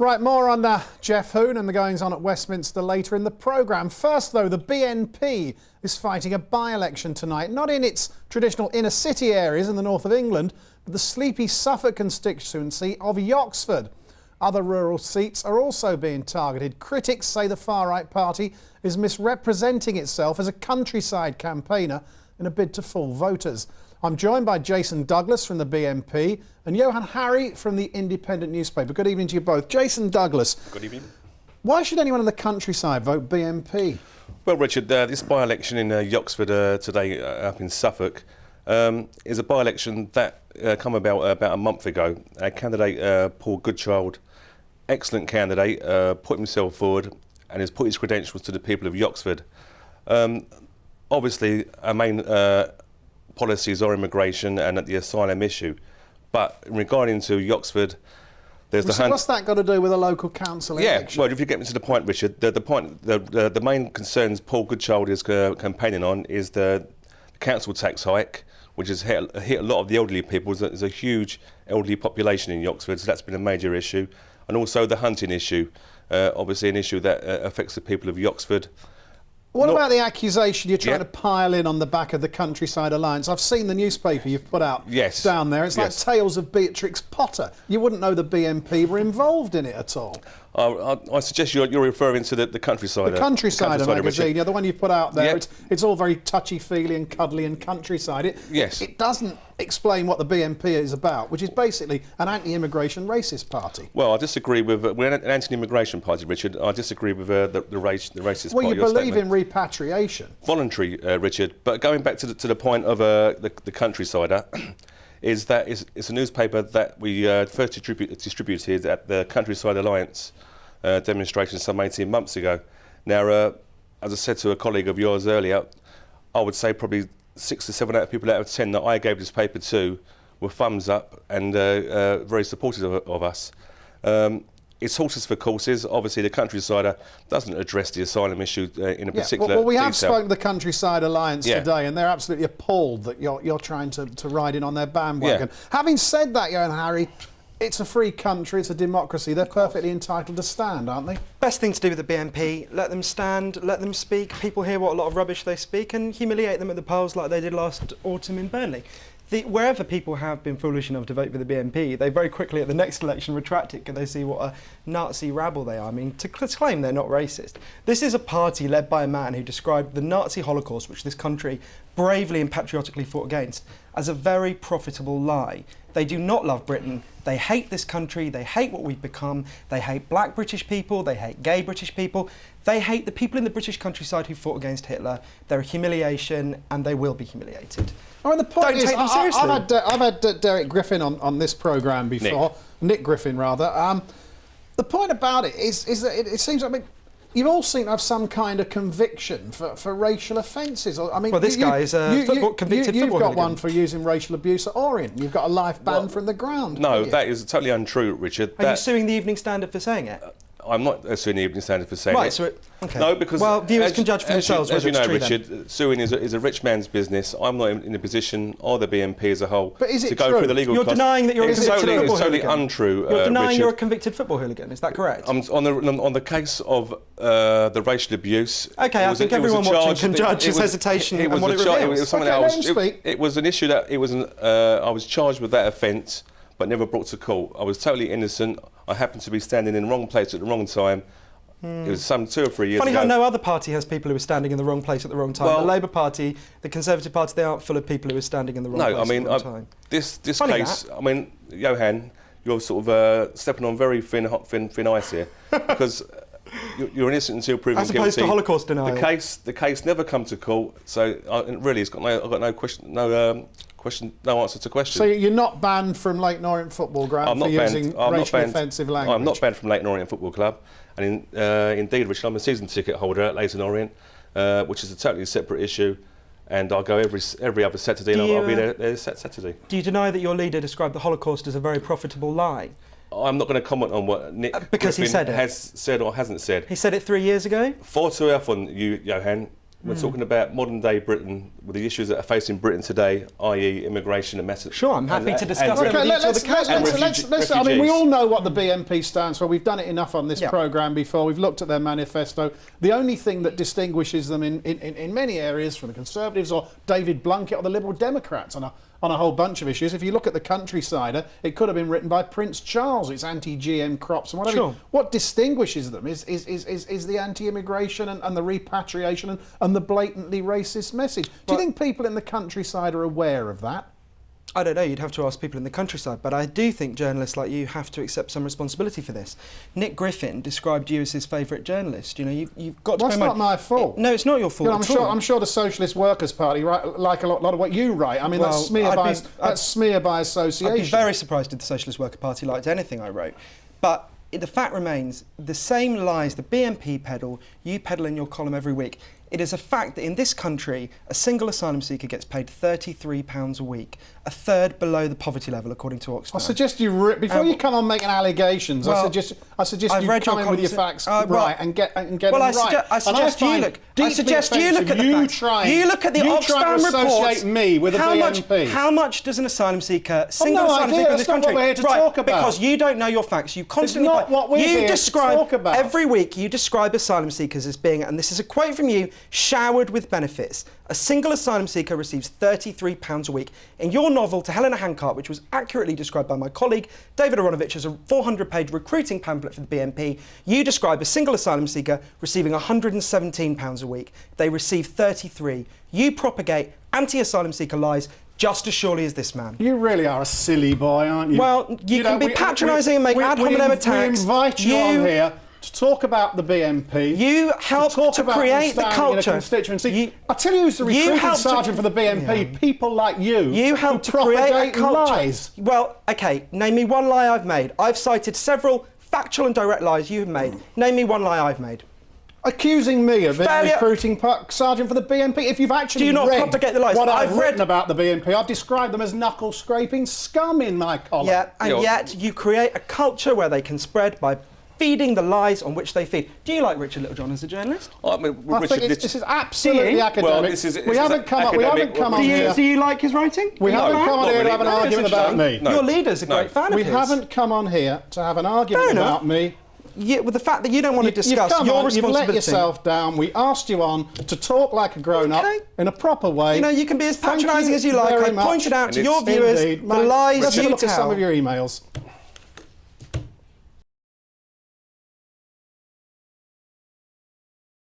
Right, more on Geoff Hoon and the goings-on at Westminster later in the programme. First, though, the BNP is fighting a by-election tonight, not in its traditional inner-city areas in the north of England, but the sleepy Suffolk constituency of Yoxford. Other rural seats are also being targeted. Critics say the far-right party is misrepresenting itself as a countryside campaigner in a bid to fool voters. I'm joined by Jason Douglas from the BNP and Johann Hari from the Independent newspaper. Good evening to you both. Jason Douglas. Good evening. Why should anyone in the countryside vote BNP? Well, Richard, this by-election in Yoxford today up in Suffolk is a by-election that come about a month ago. Our candidate, Paul Goodchild, excellent candidate, put himself forward and has put his credentials to the people of Yoxford. Obviously, our main policies are immigration and the asylum issue. But regarding to Yoxford, there's the what's that got to do with a local council election? Yeah, well, if you get me to the point, Richard, the main concerns Paul Goodchild is campaigning on is the council tax hike, which has hit a lot of the elderly people. There's a huge elderly population in Yoxford, so that's been a major issue. And also the hunting issue, obviously an issue that affects the people of Yoxford. What about the accusation you're trying to pile in on the back of the Countryside Alliance? I've seen the newspaper you've put out down there. It's like Tales of Beatrix Potter. You wouldn't know the BNP were involved in it at all. I suggest you're referring to the Countryside. The Countryside magazine, the one you've put out there. Yep. It's all very touchy-feely and cuddly and countryside. It doesn't explain what the BNP is about, which is basically an anti-immigration racist party. Well, I disagree with... we're an anti-immigration party, Richard. I disagree with the racist well, part. Well, you believe in repatriation. Voluntary, Richard. But going back to the point of the Countrysider, is that it's a newspaper that we first distributed at the Countryside Alliance demonstration some 18 months ago. Now, as I said to a colleague of yours earlier, I would say probably 6 to 7 people out of 10 that I gave this paper to were thumbs up and very supportive of us. It's horses for courses. Obviously, the Countrysider doesn't address the asylum issue in a particular well, we have detail. spoken to the Countryside Alliance today, and they're absolutely appalled that you're trying to ride in on their bandwagon. Having said that, Johann Hari, it's a free country, it's a democracy. They're perfectly entitled to stand, aren't they? Best thing to do with the BNP, let them stand, let them speak. People hear what a lot of rubbish they speak and humiliate them at the polls like they did last autumn in Burnley. Wherever people have been foolish enough to vote for the BNP, they very quickly at the next election retract it because they see what a Nazi rabble they are. I mean, to claim they're not racist. This is a party led by a man who described the Nazi Holocaust, which this country bravely and patriotically fought against, as a very profitable lie. They do not love Britain. They hate this country. They hate what we've become. They hate black British people. They hate gay British people. They hate the people in the British countryside who fought against Hitler. They're a humiliation and they will be humiliated. Oh, and the point is, take them seriously. I've had Derek Griffin on this programme before, Nick Griffin rather. The point about it is that it seems like you all seem to have some kind of conviction for racial offences. I mean, well, this guy is a convicted football You've got hooligan. one for using racial abuse at Orient. You've got a life ban from the ground. No, that is totally untrue, Richard. Are you suing the Evening Standard for saying it? I'm not suing the Evening Standard for saying it. So okay. No, because... Well, viewers can judge for themselves as whether you know, it's true. Richard, suing is a rich man's business. I'm not in a position, or the BNP as a whole, but is it to go true? through the legal You're costs. denying that you're a convicted football hooligan. It's totally untrue, You're denying Richard. you're a convicted football hooligan, is that correct? On the case of the racial abuse... Okay, I think everyone watching can judge his hesitation and what it reveals. It was an issue that I was charged with that offence, but never brought to court. I was totally innocent. I happened to be standing in the wrong place at the wrong time. It was some 2 or 3 years ago. Funny how no other party has people who are standing in the wrong place at the wrong time. The Labour Party, the Conservative Party, they aren't full of people who are standing in the wrong place at the wrong time. This case, I mean, Johann, you're sort of stepping on very thin ice here, because you're innocent until proven guilty. As opposed to Holocaust denial. The case never come to court, so really, I've got no question, no answer to question. So you're not banned from Leyton Orient Football Ground for using racially offensive language? I'm not banned from Leyton Orient Football Club, and indeed, Richard, I'm a season ticket holder at Leyton Orient, which is a totally separate issue, and I'll go every other Saturday, and I'll be there Saturday. Do you deny that your leader described the Holocaust as a very profitable lie? I'm not going to comment on what Nick because Griffin he said it. has said or hasn't said. He said it 3 years ago? Far too often, Johann, We're talking about modern-day Britain, with the issues that are facing Britain today, i.e. immigration and massive... Sure, I'm happy to discuss and it. Let's, I mean, we all know what the BNP stands for. We've done it enough on this programme before. We've looked at their manifesto. The only thing that distinguishes them in many areas from the Conservatives or David Blunkett or the Liberal Democrats on a whole bunch of issues. If you look at the Countrysider, it could have been written by Prince Charles. It's anti-GM crops and whatever. Sure. What distinguishes them is the anti-immigration and the repatriation and the blatantly racist message. Do you think people in the Countryside are aware of that? I don't know, you'd have to ask people in the Countryside, but I do think journalists like you have to accept some responsibility for this. Nick Griffin described you as his favourite journalist. You know, you've got to... Well, that's not my fault. No, it's not your fault at all. I'm sure the Socialist Workers' Party like a lot of what you write. I mean, that's smear by association. I'd be very surprised if the Socialist Workers' Party liked anything I wrote. But the fact remains, the same lies the BNP peddle, you peddle in your column every week. It is a fact that in this country, a single asylum seeker gets paid £33 a week, a third below the poverty level, according to Oxfam. I suggest you, before you come on making allegations, I suggest you come in with your facts right and get them right. I suggest you look at the facts. You look at the Oxfam reports. Me with a BNP. How much does an asylum seeker, single asylum seeker in this country? That's not what we're here to talk about. Because you don't know your facts. You constantly... It's not what we're here to talk about. Every week you describe asylum seekers as being, and this is a quote from you, showered with benefits. A single asylum seeker receives £33 a week. In your novel, To Helena Hancock, which was accurately described by my colleague David Aronovich as a 400-page recruiting pamphlet for the BNP, you describe a single asylum seeker receiving £117 a week. They receive 33. You propagate anti-asylum seeker lies just as surely as this man. You really are a silly boy, aren't you? Well, you can be patronising and make ad hominem attacks. We invite you on here to talk about the BNP. You help to create the culture. Constituency. I tell you who's the recruiting sergeant for the BNP. People like you. You help to create a culture. Lies. Well, OK, name me one lie I've made. I've cited several factual and direct lies you have made. Name me one lie I've made. Accusing me of being a recruiting sergeant for the BNP. If you've actually read propagate the lies? What I've written about the BNP, I've described them as knuckle-scraping scum in my column. Yeah, and yet you create a culture where they can spread by feeding the lies on which they feed. Do you like Richard Littlejohn as a journalist? I think this is absolutely academic. Well, we haven't come on here. Do you like his writing? We haven't come on here to have an argument about me. Your leader's a great fan of his. We haven't come on here to have an argument about me. With the fact that you don't want to discuss your responsibility. You've let yourself down. We asked you on to talk like a grown-up in a proper way. You know, you can be as patronising as you like. I pointed out to your viewers the lies you tell. Let's look at some of your emails.